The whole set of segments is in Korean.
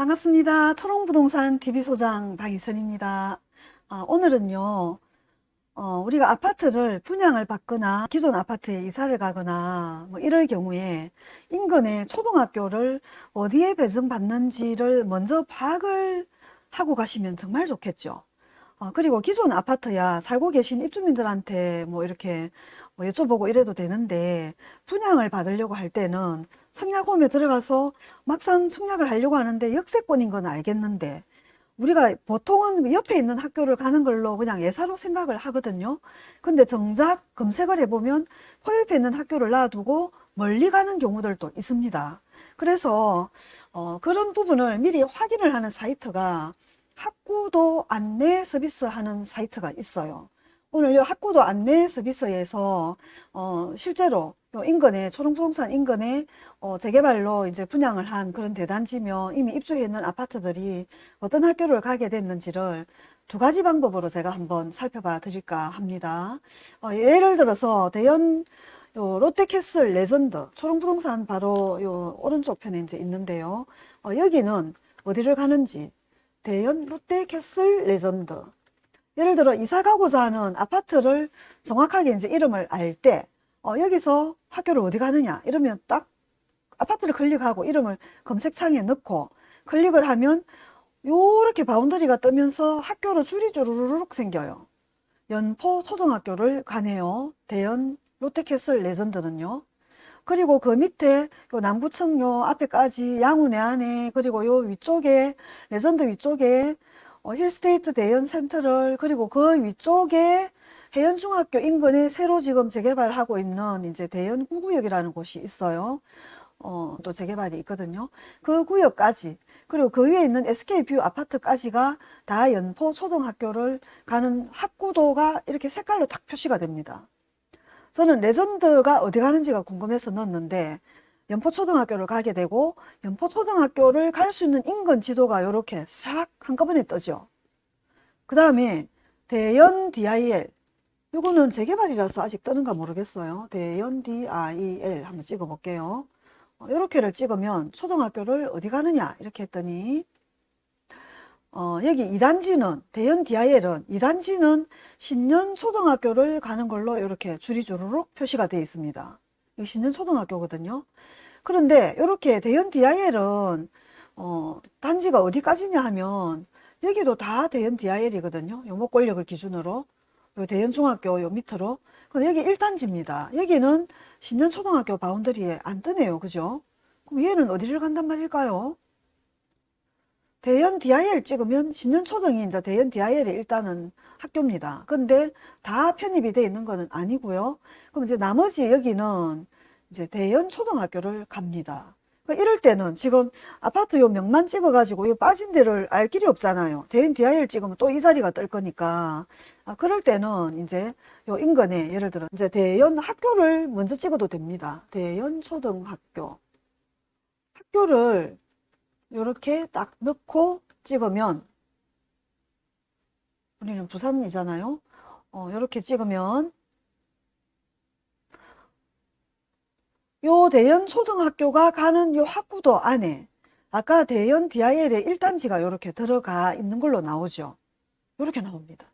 반갑습니다. 초롱부동산 TV소장 방희선입니다. 오늘은요, 우리가 아파트를 분양을 받거나 기존 아파트에 이사를 가거나 뭐 이럴 경우에 인근에 초등학교를 어디에 배정받는지를 먼저 파악을 하고 가시면 정말 좋겠죠. 그리고 기존 아파트야 살고 계신 입주민들한테 뭐 이렇게 뭐 여쭤보고 이래도 되는데, 분양을 받으려고 할 때는 청약홈에 들어가서 막상 청약을 하려고 하는데 역세권인 건 알겠는데, 우리가 보통은 옆에 있는 학교를 가는 걸로 그냥 예사로 생각을 하거든요. 근데 정작 검색을 해보면 코옆에 있는 학교를 놔두고 멀리 가는 경우들도 있습니다. 그래서 그런 부분을 미리 확인을 하는 사이트가 학구도 안내 서비스 하는 사이트가 있어요. 오늘 이 학구도 안내 서비스에서 실제로 요 인근에 초롱부동산 인근에 재개발로 이제 분양을 한 그런 대단지며 이미 입주해 있는 아파트들이 어떤 학교를 가게 됐는지를 두 가지 방법으로 제가 한번 살펴봐 드릴까 합니다. 예를 들어서 대연 롯데캐슬 레전드 초롱부동산 바로 요 오른쪽 편에 이제 있는데요. 여기는 어디를 가는지 대연 롯데캐슬 레전드. 예를 들어 이사 가고자 하는 아파트를 정확하게 이제 이름을 알 때 여기서 학교를 어디 가느냐 이러면 딱 아파트를 클릭하고 이름을 검색창에 넣고 클릭을 하면 요렇게 바운더리가 뜨면서 학교로 줄이 주르륵 생겨요. 연포 초등학교를 가네요. 대연 롯데캐슬 레전드는요. 그리고 그 밑에 요 남구청 요 앞에까지 양운내 안에, 그리고 요 위쪽에 레전드 위쪽에 힐스테이트 대연 센터를, 그리고 그 위쪽에 해연중학교 인근에 새로 지금 재개발하고 있는 이제 대연 구구역이라는 곳이 있어요. 또 재개발이 있거든요. 그 구역까지, 그리고 그 위에 있는 SK뷰 아파트까지가 다 연포 초등학교를 가는 학구도가 이렇게 색깔로 딱 표시가 됩니다. 저는 레전드가 어디 가는지가 궁금해서 넣었는데 연포초등학교를 가게 되고, 연포초등학교를 갈 수 있는 인근 지도가 이렇게 싹 한꺼번에 뜨죠. 그 다음에 대연 DIL, 이거는 재개발이라서 아직 뜨는가 모르겠어요. 대연 DIL 한번 찍어 볼게요. 이렇게를 찍으면 초등학교를 어디 가느냐 이렇게 했더니 여기 2단지는 대연 DIL은 2단지는 신년초등학교를 가는 걸로 이렇게 줄이 주르륵 표시가 되어 있습니다. 이게 신년초등학교거든요. 그런데 이렇게 대연 DIL은 단지가 어디까지냐 하면 여기도 다 대연 DIL이거든요. 요목권력을 기준으로 요 대연중학교 요 밑으로. 근데 여기 1단지입니다. 여기는 신년초등학교 바운더리에 안 뜨네요. 그죠? 그럼 얘는 어디를 간단 말일까요? 대연 DIL 찍으면 신년초등이 이제 대연 DIL이 일단은 학교입니다. 근데 다 편입이 되어 있는 거는 아니고요. 그럼 이제 나머지 여기는 이제 대연 초등학교를 갑니다. 이럴 때는 지금 아파트 요 명만 찍어가지고 요 빠진 데를 알 길이 없잖아요. 대연 DIL 찍으면 또 이 자리가 뜰 거니까. 그럴 때는 이제 요 인근에 예를 들어 이제 대연 학교를 먼저 찍어도 됩니다. 대연 초등학교. 학교를 이렇게 딱 넣고 찍으면, 우리는 부산이잖아요. 이렇게 찍으면 요 대연 초등학교가 가는 요 학구도 안에 아까 대연 DIL의 1단지가 이렇게 들어가 있는 걸로 나오죠. 이렇게 나옵니다.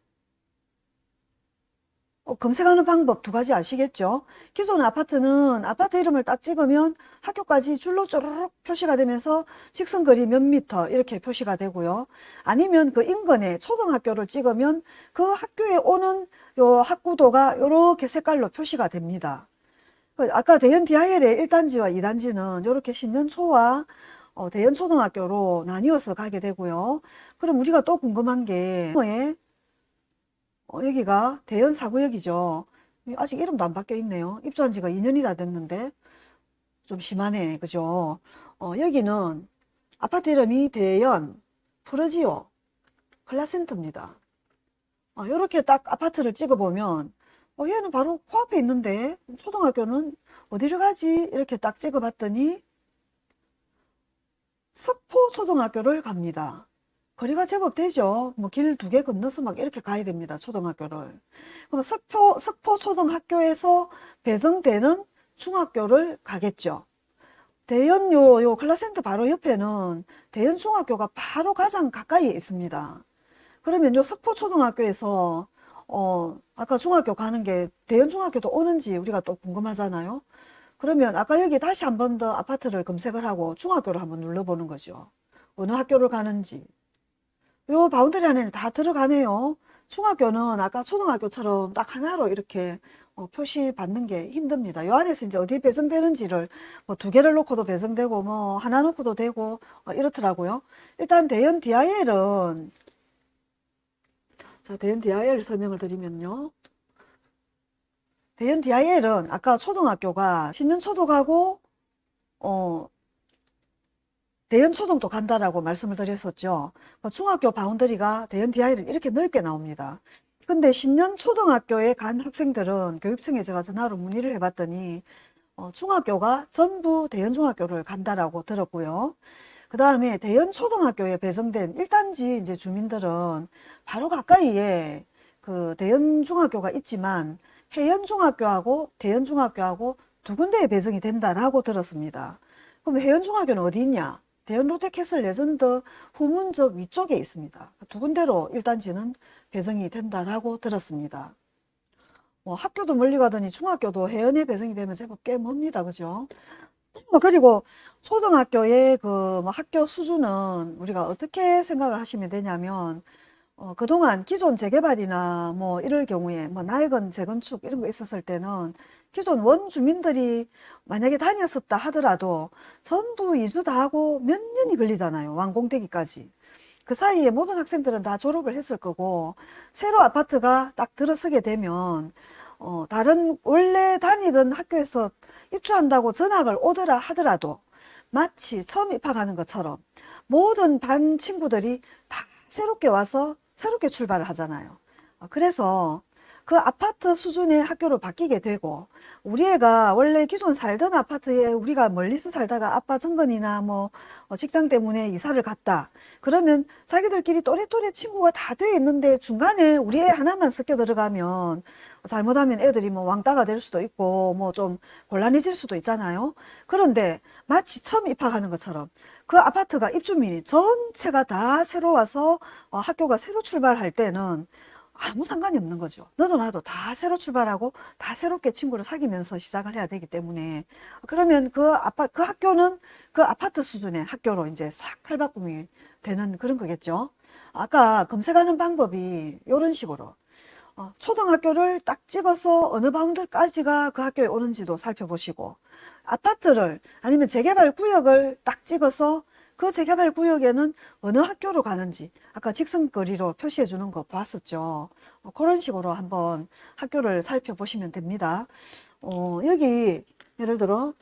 검색하는 방법 두 가지 아시겠죠? 기존 아파트는 아파트 이름을 딱 찍으면 학교까지 줄로 쪼르륵 표시가 되면서 직선거리 몇 미터 이렇게 표시가 되고요. 아니면 그 인근에 초등학교를 찍으면 그 학교에 오는 요 학구도가 이렇게 색깔로 표시가 됩니다. 아까 대연 DIL의 1단지와 2단지는 이렇게 신년초와 대연초등학교로 나뉘어서 가게 되고요. 그럼 우리가 또 궁금한 게 여기가 대연 4구역이죠. 아직 이름도 안 바뀌어 있네요. 입주한 지가 2년이 다 됐는데 좀 심하네. 그죠? 여기는 아파트 이름이 대연 프르지오 클라센터입니다. 이렇게 딱 아파트를 찍어보면 얘는 바로 코앞에 있는데 초등학교는 어디를 가지? 이렇게 딱 찍어봤더니 석포초등학교를 갑니다. 거리가 제법 되죠. 뭐 길 2개 건너서 막 이렇게 가야 됩니다. 초등학교를. 그럼 석포초등학교에서 배정되는 중학교를 가겠죠. 대연 요 클라센터 바로 옆에는 대연 중학교가 바로 가장 가까이에 있습니다. 그러면 요 석포초등학교에서 아까 중학교 가는 게 대연 중학교도 오는지 우리가 또 궁금하잖아요. 그러면 아까 여기 다시 한 번 더 아파트를 검색을 하고 중학교를 한번 눌러보는 거죠. 어느 학교를 가는지. 요 바운더리 안에는 다 들어가네요. 중학교는 아까 초등학교처럼 딱 하나로 이렇게 표시 받는 게 힘듭니다. 요 안에서 이제 어디 배정되는지를 뭐 두 개를 놓고도 배정되고 뭐 하나 놓고도 되고 이렇더라고요. 일단 대연 DIL은 자, 대연 DIL 설명을 드리면요. 대연 DIL은 아까 초등학교가 신년초도 가고 대연 초등도 간다라고 말씀을 드렸었죠. 중학교 바운더리가 대연 DIL은 이렇게 넓게 나옵니다. 근데 신년 초등학교에 간 학생들은 교육청에 제가 전화로 문의를 해봤더니 중학교가 전부 대연 중학교를 간다라고 들었고요. 그 다음에 대연 초등학교에 배정된 1단지 이제 주민들은 바로 가까이에 그 대연 중학교가 있지만 해연 중학교하고 대연 중학교하고 두 군데에 배정이 된다라고 들었습니다. 그럼 해연 중학교는 어디 있냐? 대연 롯데캐슬 레전드 후문적 위쪽에 있습니다. 두 군데로 1단지는 배정이 된다라고 들었습니다. 학교도 멀리 가더니 중학교도 해연에 배정이 되면 제법 꽤 멉니다. 그죠? 그리고 초등학교의 그 학교 수준은 우리가 어떻게 생각을 하시면 되냐면 그동안 기존 재개발이나 뭐 이럴 경우에 뭐 낡은 재건축 이런 거 있었을 때는 기존 원주민들이 만약에 다녔었다 하더라도 전부 이주 다 하고 몇 년이 걸리잖아요. 완공되기까지. 그 사이에 모든 학생들은 다 졸업을 했을 거고 새로 아파트가 딱 들어서게 되면 다른 원래 다니던 학교에서 입주한다고 전학을 오더라 하더라도 마치 처음 입학하는 것처럼 모든 반 친구들이 다 새롭게 와서 새롭게 출발을 하잖아요. 그래서 그 아파트 수준의 학교로 바뀌게 되고 우리 애가 원래 기존 살던 아파트에 우리가 멀리서 살다가 아빠 정근이나 뭐 직장 때문에 이사를 갔다. 그러면 자기들끼리 또래또래 친구가 다 돼 있는데 중간에 우리 애 하나만 섞여 들어가면 잘못하면 애들이 뭐 왕따가 될 수도 있고 뭐 좀 곤란해질 수도 있잖아요. 그런데 마치 처음 입학하는 것처럼 그 아파트가 입주민이 전체가 다 새로 와서 학교가 새로 출발할 때는 아무 상관이 없는 거죠. 너도 나도 다 새로 출발하고 다 새롭게 친구를 사귀면서 시작을 해야 되기 때문에 그러면 그 학교는 그 아파트 수준의 학교로 이제 싹 탈바꿈이 되는 그런 거겠죠. 아까 검색하는 방법이 이런 식으로 초등학교를 딱 찍어서 어느 바운드까지가 그 학교에 오는지도 살펴보시고 아파트를 아니면 재개발 구역을 딱 찍어서 그 재개발 구역에는 어느 학교로 가는지 아까 직선거리로 표시해 주는 거 봤었죠. 그런 식으로 한번 학교를 살펴보시면 됩니다. 여기 예를 들어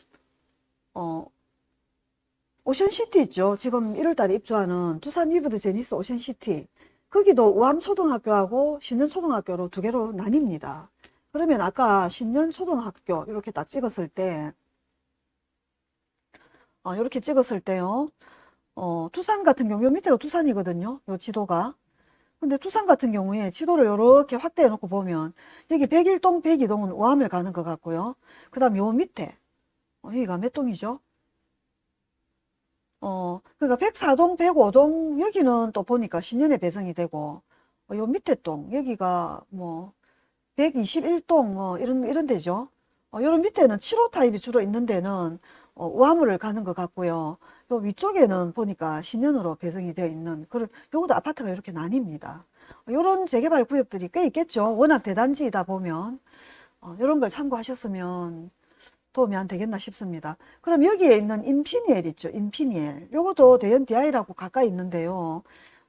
오션시티 있죠. 지금 1월달에 입주하는 두산 위브드 제니스 오션시티. 거기도 우암초등학교하고 신년초등학교로 두 개로 나뉩니다. 그러면 아까 신년초등학교 이렇게 딱 찍었을 때 이렇게 찍었을 때요. 두산 같은 경우, 요 밑에가 두산이거든요. 요 지도가. 근데 두산 같은 경우에 지도를 이렇게 확대해 놓고 보면 여기 101동, 102동은 우암을 가는 것 같고요. 그 다음 요 밑에 여기가 몇 동이죠? 그러니까 104동, 105동 여기는 또 보니까 신년에 배정이 되고 요 밑에 동 여기가 뭐 121동 뭐 이런 데죠. 요런 밑에는 7호 타입이 주로 있는 데는 우암을 가는 것 같고요. 요 위쪽에는 보니까 신년으로 배정이 되어 있는 그런 요것도 아파트가 이렇게 나뉩니다. 요런 재개발 구역들이 꽤 있겠죠. 워낙 대단지이다 보면 요런 걸 참고하셨으면 도움이 안 되겠나 싶습니다. 그럼 여기에 있는 인피니엘 있죠. 인피니엘. 요것도 대연 DI라고 가까이 있는데요.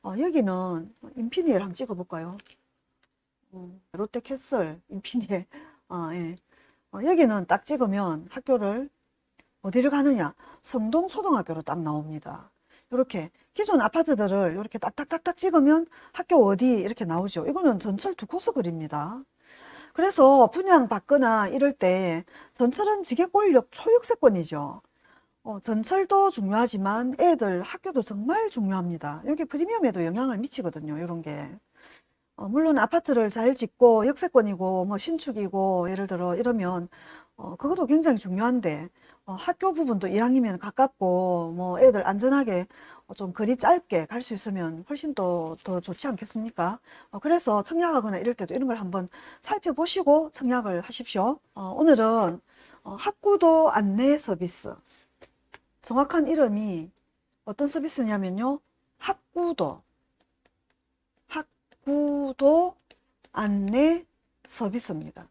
여기는 인피니엘 한번 찍어볼까요? 롯데캐슬 인피니엘. 예. 여기는 딱 찍으면 학교를 어디를 가느냐? 성동초등학교로 딱 나옵니다. 이렇게 기존 아파트들을 이렇게 딱딱딱딱 찍으면 학교 어디 이렇게 나오죠. 이거는 전철 두 코스 거리입니다. 그래서 분양 받거나 이럴 때 전철은 지게권력 초육세권이죠. 전철도 중요하지만 애들 학교도 정말 중요합니다. 여기 프리미엄에도 영향을 미치거든요. 이런 게. 물론 아파트를 잘 짓고 역세권이고 뭐 신축이고 예를 들어 이러면 그것도 굉장히 중요한데 학교 부분도 이왕이면 가깝고, 뭐 애들 안전하게 좀 거리 짧게 갈 수 있으면 훨씬 더 좋지 않겠습니까? 그래서 청약하거나 이럴 때도 이런 걸 한번 살펴보시고 청약을 하십시오. 오늘은 학구도 안내 서비스. 정확한 이름이 어떤 서비스냐면요. 학구도 안내 서비스입니다.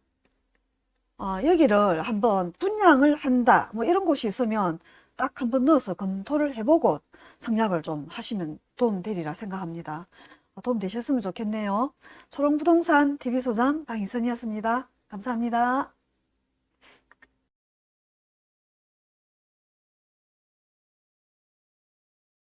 여기를 한번 분양을 한다, 뭐 이런 곳이 있으면 딱 한번 넣어서 검토를 해보고 청약을 좀 하시면 도움되리라 생각합니다. 도움 되셨으면 좋겠네요. 초롱부동산 TV소장 방희선이었습니다. 감사합니다.